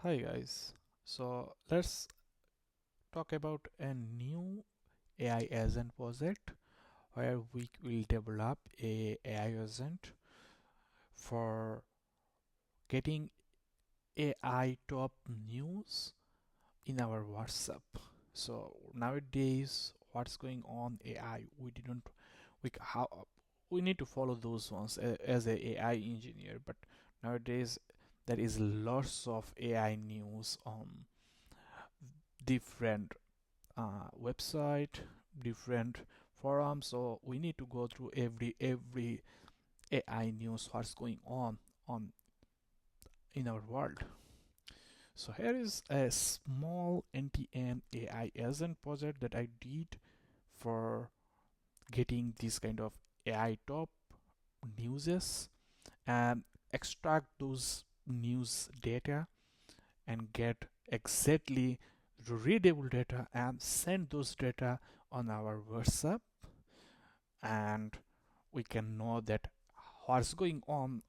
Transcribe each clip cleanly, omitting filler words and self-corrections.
Hi guys, so let's talk about a new AI agent project where we will develop a AI agent for getting AI top news in our WhatsApp. So nowadays, what's going on AI? We didn't how we need to follow those ones as a AI engineer, but nowadays there is lots of AI news on different website, different forums. So we need to go through every AI news, what's going on in our world. So here is a small NTM AI agent project that I did for getting this kind of AI top newses and extract those news data and get exactly readable data and send those data on our WhatsApp, and we can know that what's going on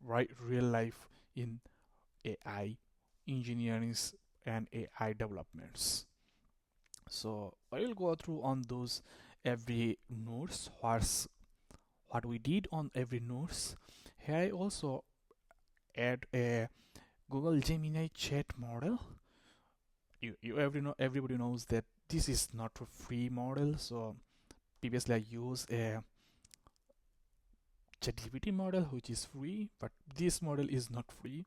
right real life in AI engineering and AI developments. So I will go through on those every nodes, what we did on every nodes. Here I also add a Google Gemini chat model. Everybody knows that this is not a free model. So previously I used a ChatGPT model which is free, but this model is not free.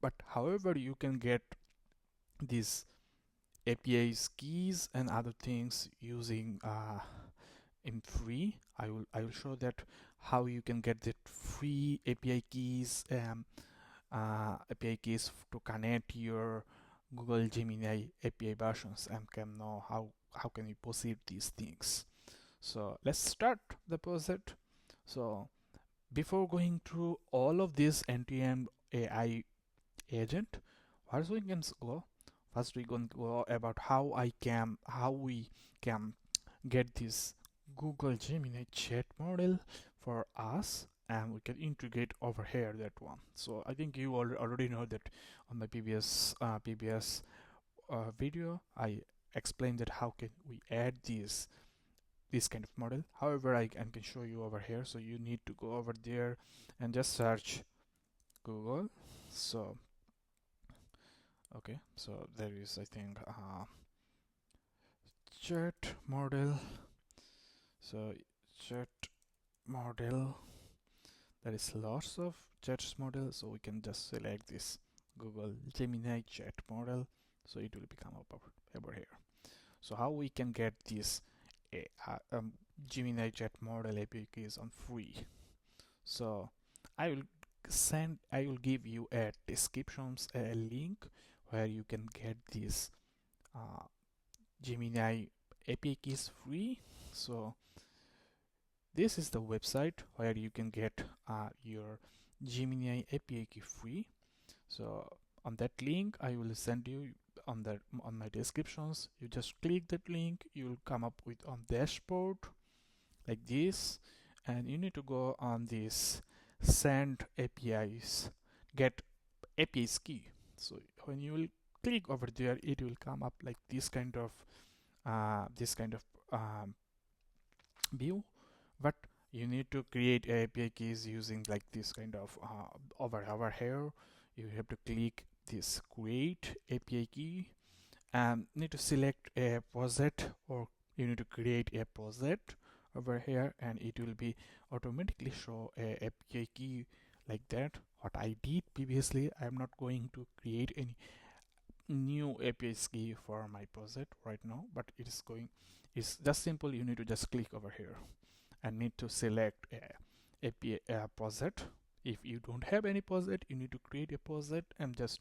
But however, you can get these APIs keys and other things using in free. I will show that how you can get the free API keys to connect your Google Gemini API versions, and can know how can you proceed these things. So let's start the project. So before going through all of this end-to-end AI agent, first we can go. First we can go about how we can get this Google Gemini chat model for us, and we can integrate over here that one. So I think you already know that on my previous video I explained that how can we add this kind of model. However, I can show you over here. So you need to go over there and just search Google. So okay, so there is, I think, chat model. So chat model, there is lots of chat models, so we can just select this Google Gemini chat model, so it will become up over here. So how we can get this Gemini chat model API keys on free? So I will I will give you a descriptions a link where you can get this uh, Gemini API keys free. So this is the website where you can get your Gemini API key free. So on that link I will send you on my descriptions. You just click that link, you will come up with on dashboard like this, and you need to go on this send APIs, get APIs key. So when you will click over there, it will come up like this kind of um, view, but you need to create API keys using like this kind of over here. You have to click this create API key and need to select a project, or you need to create a project over here, and it will be automatically show a API key like that. What I did previously, I am not going to create any new API key for my project right now, but it's just simple. You need to just click over here and need to select a API project. If you don't have any project, you need to create a project and just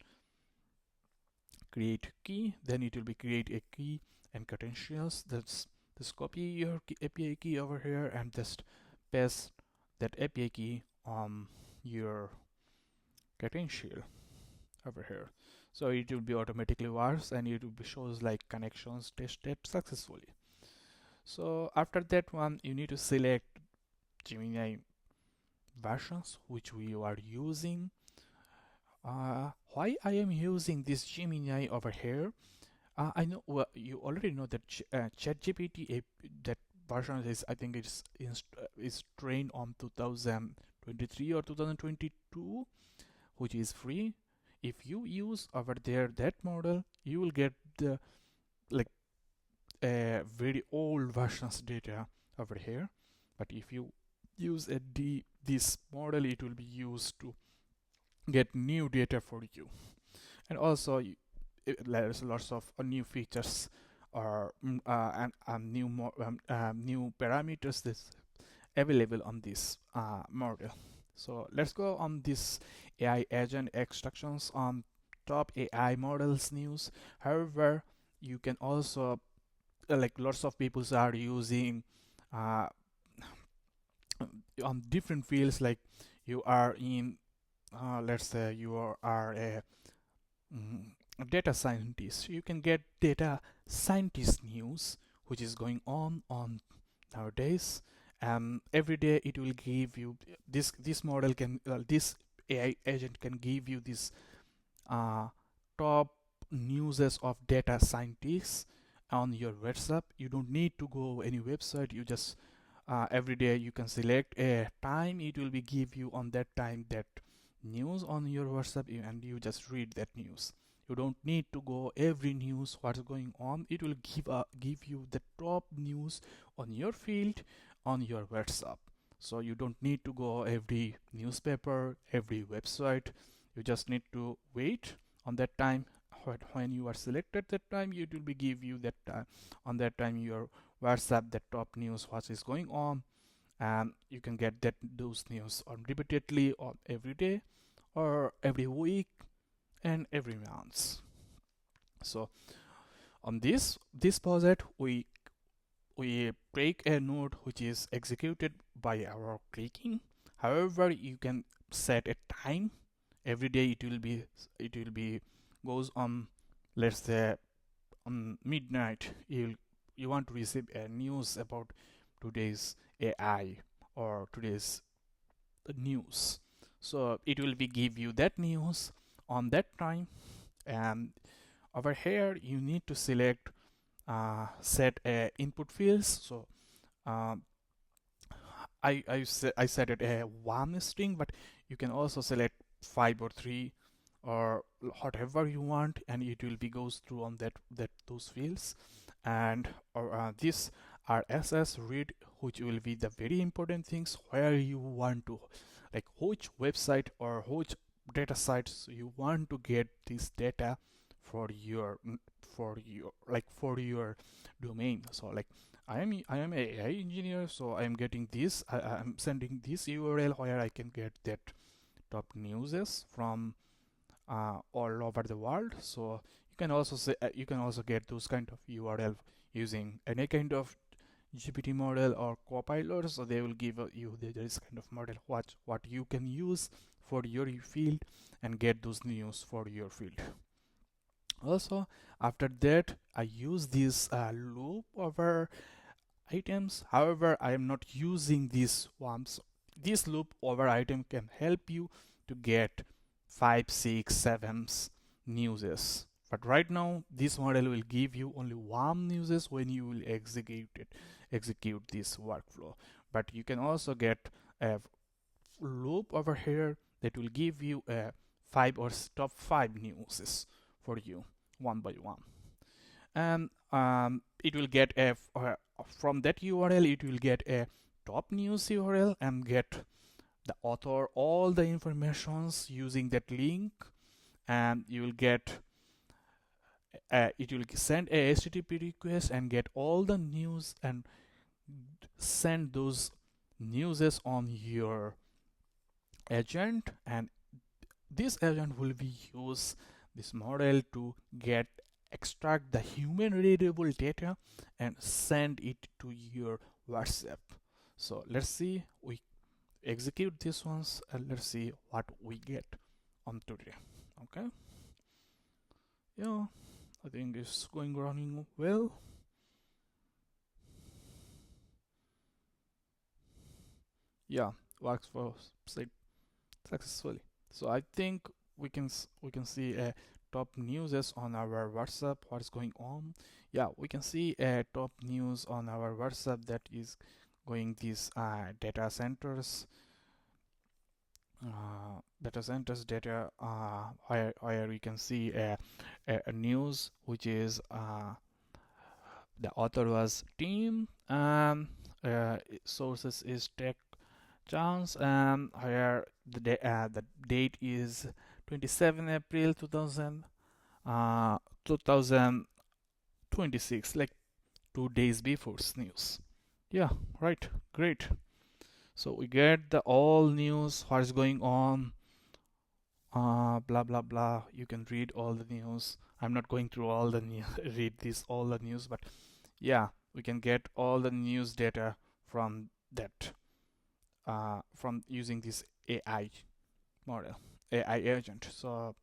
create key. Then it will be create a key and credentials. That's just copy your API key over here and just paste that API key on your credential over here. So it will be automatically works and it will be shows like connections tested successfully. So after that one, you need to select Gemini versions which we are using. Why I am using this Gemini over here? I know, well, you already know that ChatGPT that version is, I think is trained on 2023 or 2022, which is free. If you use over there that model, you will get the like very old versions data over here. But if you use this model, it will be used to get new data for you. And also there's lots of new features or new parameters that's available on this model. So let's go on this AI agent extractions on top AI models news. However, you can also like lots of people are using uh, on different fields, like you are in let's say you are mm, a data scientist. You can get data scientist news which is going on nowadays. Every day it will give you this model can this AI agent can give you this uh, top newses of data scientists on your WhatsApp. You don't need to go any website. You just every day you can select a time. It will be give you on that time that news on your WhatsApp, and you just read that news. You don't need to go every news what's going on. It will give you the top news on your field on your WhatsApp. So you don't need to go every newspaper, every website. You just need to wait on that time. When you are selected that time, it will be give you that time. On that time your WhatsApp the top news what is going on, and you can get those news on repeatedly on every day or every week and every month. So on this project we break a node which is executed by our clicking. However, you can set a time. Every day it will be goes on, let's say on midnight. You want to receive a news about today's AI or today's news. So it will be give you that news on that time. And over here you need to select set a input fields. So um, I set it a one string, but you can also select 5 or 3 or whatever you want, and it will be goes through on that those fields. And or this RSS read, which will be the very important things where you want to, like which website or which data sites you want to get this data for your for your domain. So like I am a AI engineer, so I am getting this. I'm sending this URL where I can get that top newses from all over the world. So you can also get those kind of URL using any kind of GPT model or copilot. So they will give you this kind of model what you can use for your field and get those news for your field. Also, after that, I use this loop over items. However, I am not using these ones. This loop over item can help you to get 5, 6, 7 newses. But right now, this model will give you only one newses when you will execute this workflow. But you can also get a loop over here that will give you a top 5 newses for you one by one. And it will get from that URL it will get a top news URL and get the author all the informations using that link. And you will get it will send a HTTP request and get all the news and send those newses on your agent. And this agent will be use this model to get extract the human readable data and send it to your WhatsApp. So let's see, we execute this ones and let's see what we get on today. Okay, yeah, I think it's running well. Yeah, works for successfully. So I think we can see top newses on our WhatsApp. What is going on? Yeah, we can see top news on our WhatsApp that is going these data centers. Data where we can see a news which is the author was Team, sources is Tech Chance, where the date is 27 April 2026, like 2 days before news. Yeah, right, great. So we get the all news, what is going on, blah blah blah. You can read all the news. I'm not going through all the news, read this all the news, but yeah, we can get all the news data from that, from using this AI model, AI agent. So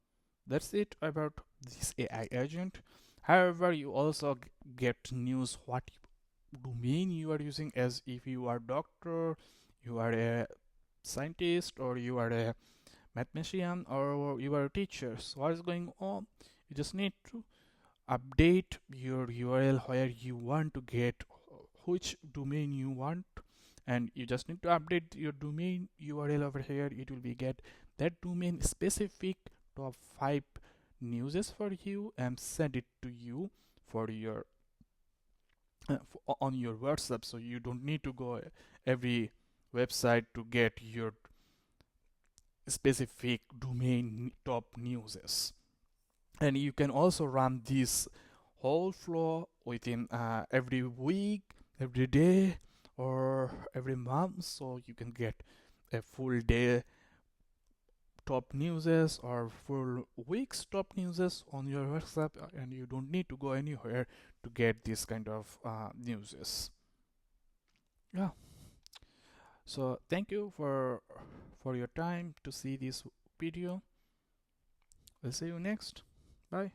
that's it about this AI agent. However, you also get news what domain you are using, as if you are doctor, you are a scientist, or you are a mathematician, or you are a teacher. So what is going on? You just need to update your URL where you want to get which domain you want, and you just need to update your domain URL over here. It will be get that domain specific top 5 newses for you and send it to you for your on your WhatsApp, so you don't need to go every website to get your specific domain top newses. And you can also run this whole flow within every week, every day, or every month, so you can get a full day top newses or full weeks top newses on your WhatsApp, and you don't need to go anywhere to get this kind of newses. Yeah. So thank you for your time to see this video. We'll see you next. Bye.